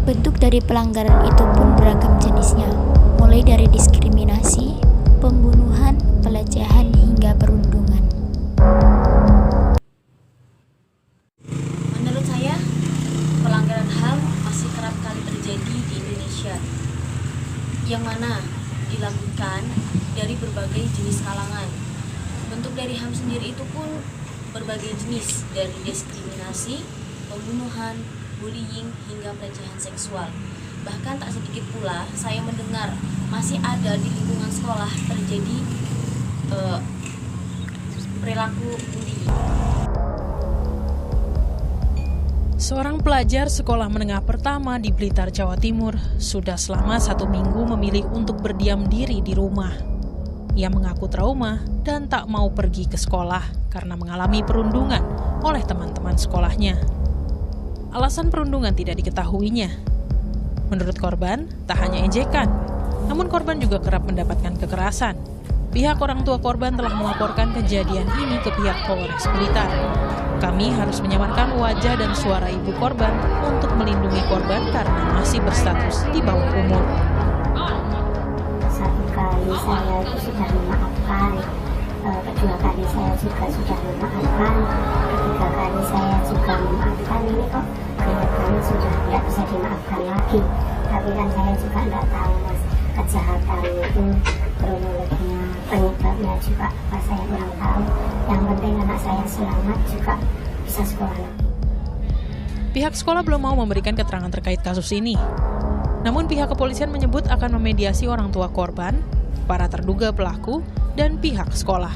Bentuk dari pelanggaran itu pun beragam jenisnya, mulai dari diskriminasi, pembunuhan, pelecehan, hingga perundungan. Menurut saya, pelanggaran HAM masih kerap kali terjadi di Indonesia, yang mana dilakukan dari berbagai jenis kalangan. Bentuk dari HAM sendiri itu pun berbagai jenis, dari diskriminasi, pembunuhan, bullying, hingga pelecehan seksual. Bahkan tak sedikit pula saya mendengar masih ada di lingkungan sekolah terjadi perilaku bullying. Seorang pelajar sekolah menengah pertama di Blitar, Jawa Timur, sudah selama 1 minggu memilih untuk berdiam diri di rumah. Ia mengaku trauma dan tak mau pergi ke sekolah karena mengalami perundungan oleh teman-teman sekolahnya. Alasan perundungan tidak diketahuinya. Menurut korban, tak hanya ejekan, namun korban juga kerap mendapatkan kekerasan. Pihak orang tua korban telah melaporkan kejadian ini ke pihak Polres Blitar. Kami harus menyamarkan wajah dan suara ibu korban untuk melindungi korban karena masih berstatus di bawah umur. Satu kali saya itu sudah memaafkan, kedua kali saya juga sudah memaafkan, ketiga kali saya juga memaafkan. Ini kok kelihatannya sudah tidak bisa dimaafkan lagi. Tapi kan saya juga tidak tahu mas, kejahatan itu kronologinya, penyebabnya juga apa saya kurang tahu. Yang penting anak saya selamat juga bisa sekolah lagi. Pihak sekolah belum mau memberikan keterangan terkait kasus ini. Namun pihak kepolisian menyebut akan memediasi orang tua korban, para terduga pelaku, dan pihak sekolah.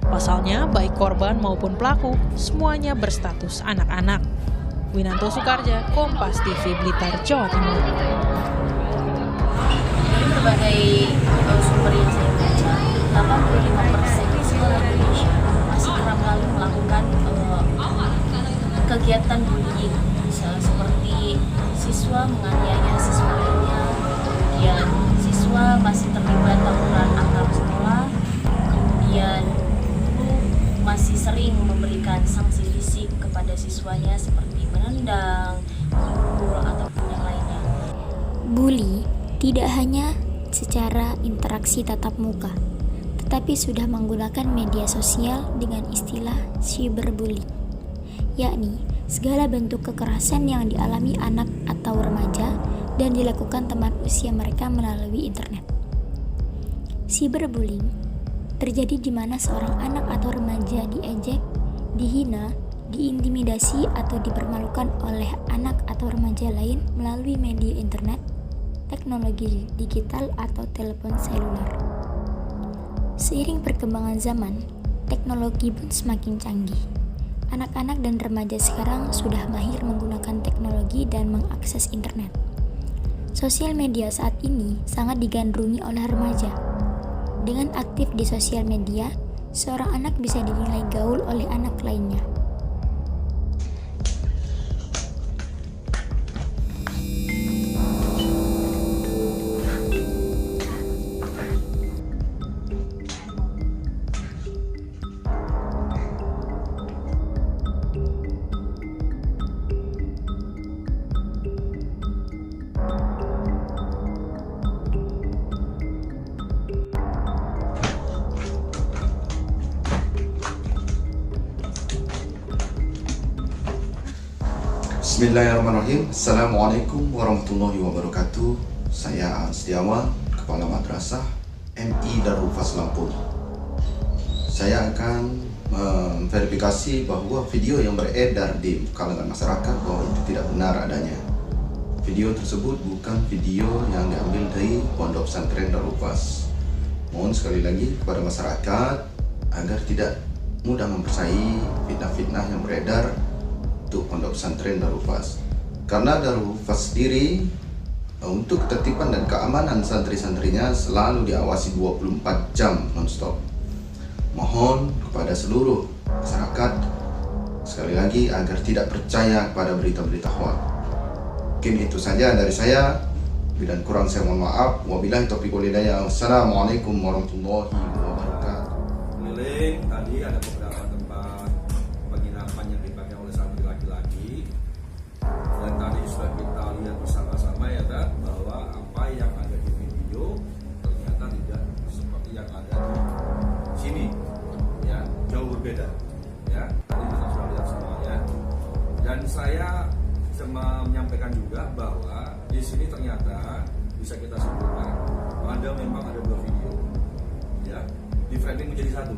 Pasalnya, baik korban maupun pelaku, semuanya berstatus anak-anak. Winanto Soekarja, Kompas TV, Blitar, Jawa Timur. Dari berbagai sumber yang saya baca, 85% sekolah Indonesia masih kerap kali melakukan kegiatan bullying, seperti siswa menganiaya siswa lainnya, kemudian siswa masih terlibat tawuran antar sekolah, kemudian guru masih sering memberikan sanksi fisik kepada siswanya seperti menendang, memukul, ataupun yang lainnya. Bully tidak hanya secara interaksi tatap muka, tetapi sudah menggunakan media sosial dengan istilah cyberbullying, yakni segala bentuk kekerasan yang dialami anak atau remaja dan dilakukan teman usia mereka melalui internet. Cyberbullying terjadi di mana seorang anak atau remaja diejek, dihina, diintimidasi atau dipermalukan oleh anak atau remaja lain melalui media internet, teknologi digital atau telepon seluler. Seiring perkembangan zaman, teknologi pun semakin canggih. Anak-anak dan remaja sekarang sudah mahir menggunakan teknologi dan mengakses internet. Sosial media saat ini sangat digandrungi oleh remaja. Dengan aktif di sosial media, seorang anak bisa dinilai gaul oleh anak lainnya. Bismillahirrahmanirrahim. Assalamualaikum warahmatullahi wabarakatuh. Saya Setiawan, Kepala Madrasah MI Darul Faz Lampung. Saya akan memverifikasi bahwa video yang beredar di kalangan masyarakat bahwa itu tidak benar adanya. Video tersebut bukan video yang diambil dari Pondok Pesantren Darul Faz. Mohon sekali lagi kepada masyarakat agar tidak mudah mempercayai fitnah-fitnah yang beredar untuk Pondok Pesantren Darul Faz. Karena Darul Faz sendiri untuk ketertiban dan keamanan santri-santrinya selalu diawasi 24 jam non-stop. Mohon kepada seluruh masyarakat sekali lagi agar tidak percaya kepada berita-berita hoax. Mungkin itu saja dari saya. Bila kurang saya mohon maaf. Wabillahi taufiq wal hidayah. Wassalamualaikum warahmatullahi wabarakatuh. Keliling tadi ada beberapa tempat penginapan yang dipakai oleh santri laki-laki, dan tadi sudah kita lihat bersama-sama di sini ternyata bisa kita simpulkan memang ada 2 video, ya, di framing menjadi satu.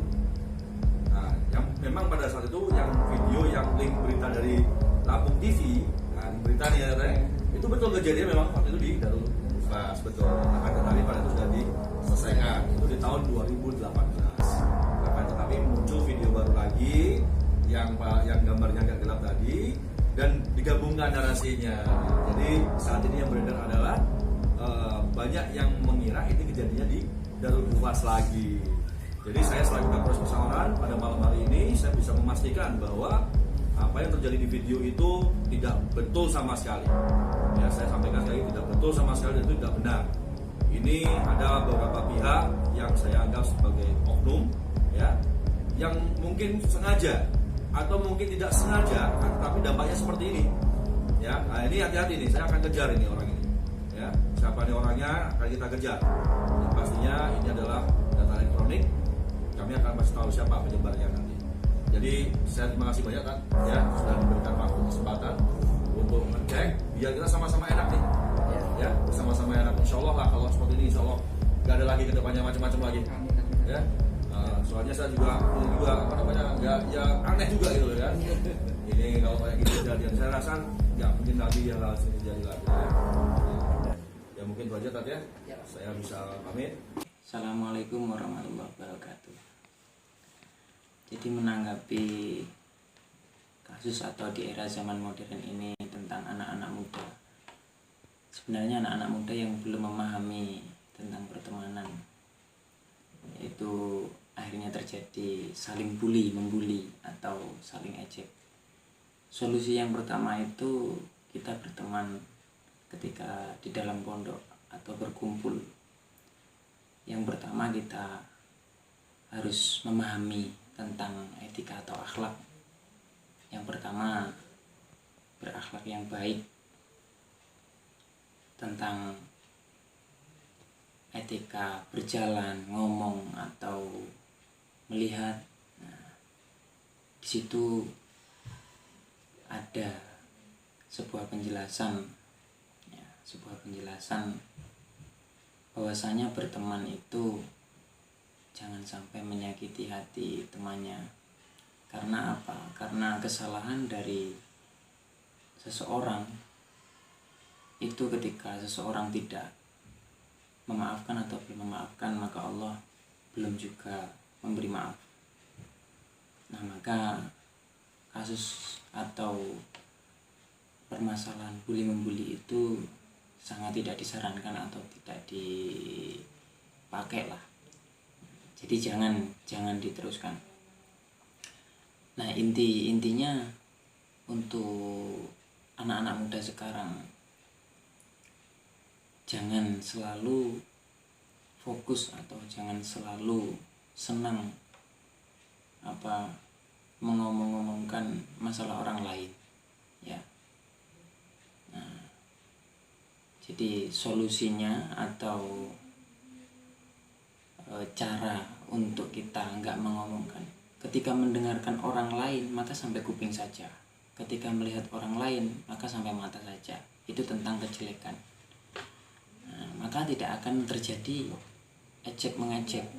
Nah, yang memang pada saat itu yang video yang link berita dari Lampung TV, nah, berita nih ya, itu betul kejadian memang waktu itu di Darul Ufas, betul. Akan tetapi pada itu sudah diselesaikan, itu di tahun 2018. Akan tetapi muncul video baru lagi yang gambarnya agak gelap tadi dan digabungkan narasinya. Jadi saat ini yang beredar adalah banyak yang mengira ini kejadiannya di Darul Ufas lagi. Jadi saya selaku Kapolres Pesanggerahan pada malam hari ini saya bisa memastikan bahwa apa yang terjadi di video itu tidak betul sama sekali. Ya, saya sampaikan sekali tidak betul sama sekali dan itu tidak benar. Ini ada beberapa pihak yang saya anggap sebagai oknum, ya, yang mungkin sengaja atau mungkin tidak sengaja, tapi dampaknya seperti ini. Ya, nah ini hati-hati nih, saya akan kejar ini orang ini. Ya, siapa nih orangnya akan kita kejar. Dan pastinya ini adalah data elektronik. Kami akan kasih tahu siapa penyebarnya nanti. Jadi saya terima kasih banyak kan, ya, sudah diberikan waktu kesempatan untuk ngecek biar kita sama-sama enak nih. Ya, bersama-sama enak. Insya Allah lah kalau seperti ini, Insya Allah nggak ada lagi kedepannya macam-macam lagi. Ya, soalnya saya juga apa namanya nggak ya aneh juga gitu ya. Ini kalau kayak gitu kejadian saya rasa nggak mungkin lagi yang hal ini terjadi lagi. Ya mungkin itu aja tadi ya. Saya bisa pamit. Assalamualaikum warahmatullahi wabarakatuh. Jadi menanggapi kasus atau di era zaman modern ini tentang anak-anak muda, sebenarnya anak-anak muda yang belum memahami tentang pertemanan, itu akhirnya terjadi saling membuli atau saling ejek. Solusi yang pertama itu kita berteman ketika di dalam pondok atau berkumpul. Yang pertama kita harus memahami tentang etika atau akhlak. Yang pertama berakhlak yang baik, tentang etika berjalan, ngomong atau melihat. Nah, di situ ada sebuah penjelasan, ya, bahwasanya berteman itu jangan sampai menyakiti hati temannya. Karena apa? Karena kesalahan dari seseorang itu ketika seseorang tidak memaafkan atau belum memaafkan, maka Allah belum juga memberi maaf. Nah, maka kasus atau permasalahan bully-membuli itu sangat tidak disarankan atau tidak dipakai lah. Jadi jangan diteruskan. Nah, intinya untuk anak-anak muda sekarang, jangan selalu fokus atau jangan selalu senang mengomong-ngomongkan masalah orang lain, ya. Nah, jadi solusinya atau cara untuk kita nggak mengomongkan, ketika mendengarkan orang lain maka sampai kuping saja, ketika melihat orang lain maka sampai mata saja. Itu tentang kejelekan. Nah, maka tidak akan terjadi ejek mengejek.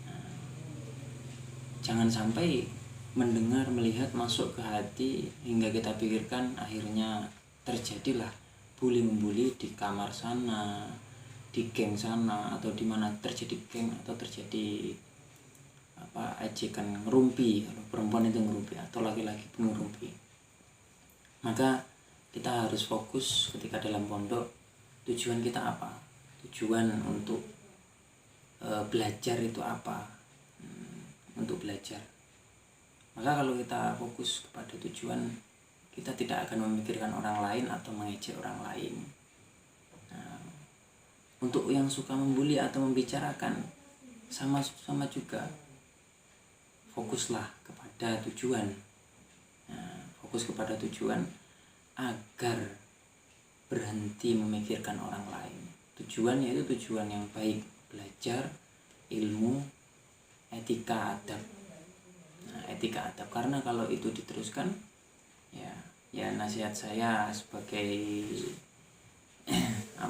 Nah, jangan sampai mendengar, melihat, masuk ke hati hingga kita pikirkan akhirnya terjadilah bully-membuli di kamar sana, di geng sana, atau di mana terjadi geng atau terjadi ejekan, ngerumpi. Kalau perempuan itu ngerumpi atau laki-laki pun ngerumpi. Maka kita harus fokus ketika dalam pondok. Tujuan kita apa? Tujuan untuk belajar itu apa? Untuk belajar. Maka kalau kita fokus kepada tujuan, kita tidak akan memikirkan orang lain atau mengejek orang lain. Nah, untuk yang suka membuli atau membicarakan, sama juga fokuslah kepada tujuan. Nah, fokus kepada tujuan agar berhenti memikirkan orang lain. Tujuan yaitu tujuan yang baik, belajar ilmu, etika adab. Nah, etika adab, karena kalau itu diteruskan, ya nasihat saya sebagai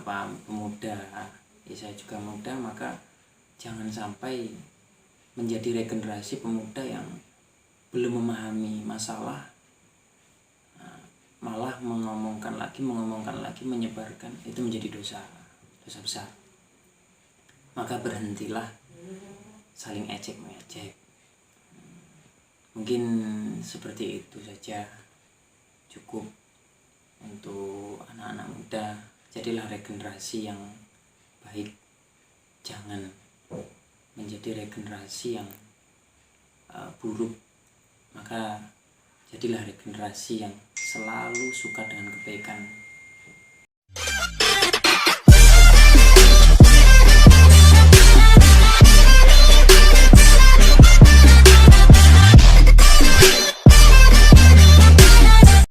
pemuda, saya juga muda, maka jangan sampai menjadi regenerasi pemuda yang belum memahami masalah, malah mengomongkan lagi, menyebarkan. Itu menjadi dosa besar. Maka berhentilah saling ejek mengejek. Mungkin seperti itu saja cukup untuk anak-anak muda. Jadilah regenerasi yang baik, jangan menjadi regenerasi yang buruk. Maka jadilah regenerasi yang selalu suka dengan kebaikan